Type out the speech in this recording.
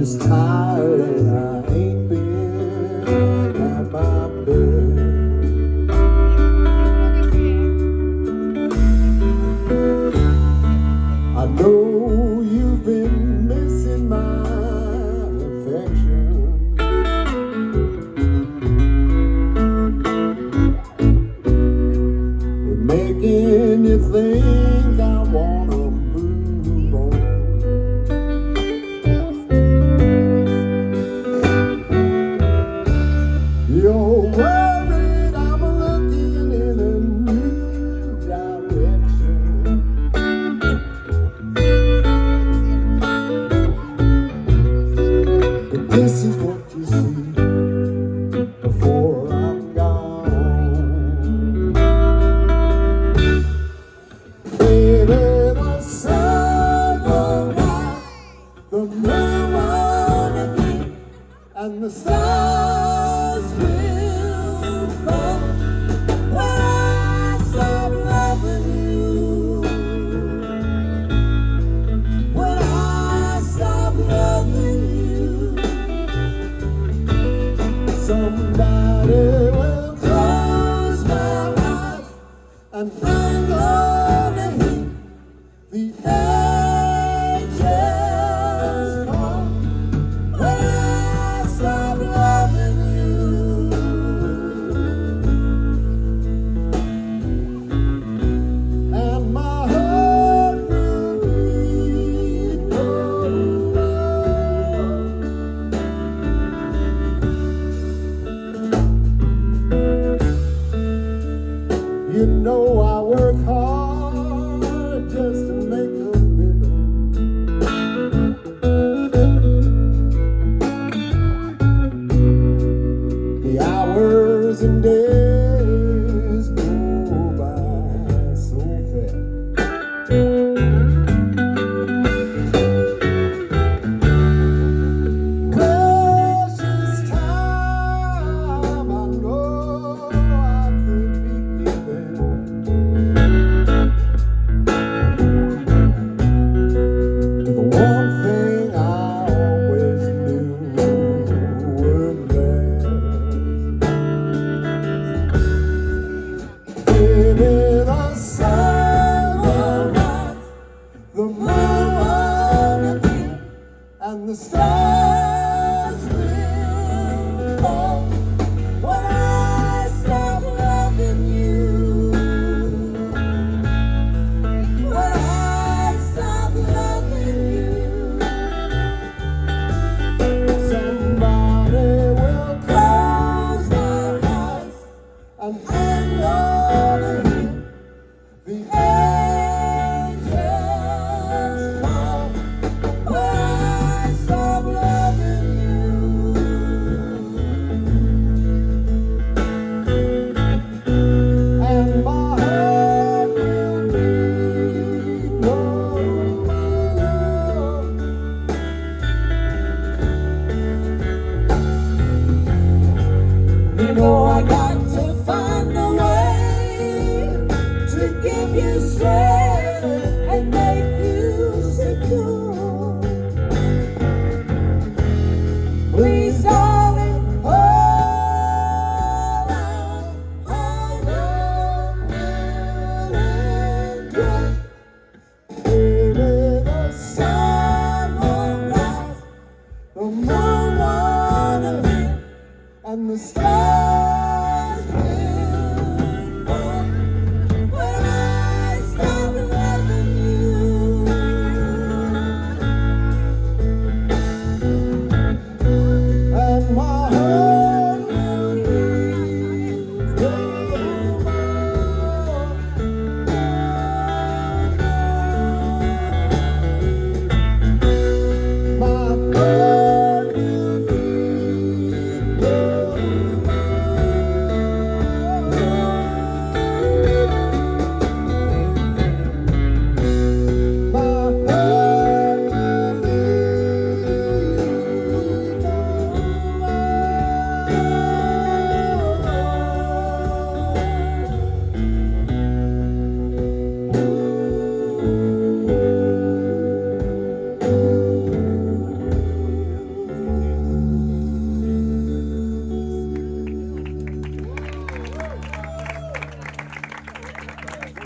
is tired and I ain't been at my bed. I know you've been missing my affection. You're making you think I wanna move on. You're worried I'm looking in a new direction. But this is what you see before I'm gone. Baby, the sun will rise, the moon will be, and the stars will fall when I stop loving you. When I stop loving you, somebody will close my eyes, and I'm gonna hear the angels call when I stop loving you. And my heart will beat no more. You know I work hard just to make a living. The hours and days go by so fast. Precious time I know I could be given to the one thing I always knew would last. Baby, the sun will rise, the moon will be, and the stars will fall when I stop loving you. When I stop loving you, somebody will close my eyes, and I'm gonna hear the angels call when I stop loving you. And my heart will beat no more. You know I got to find a way to give you strength and make you secure. Please, darling, hold on and good. Baby, the sun will rise, the moon will be, and the stars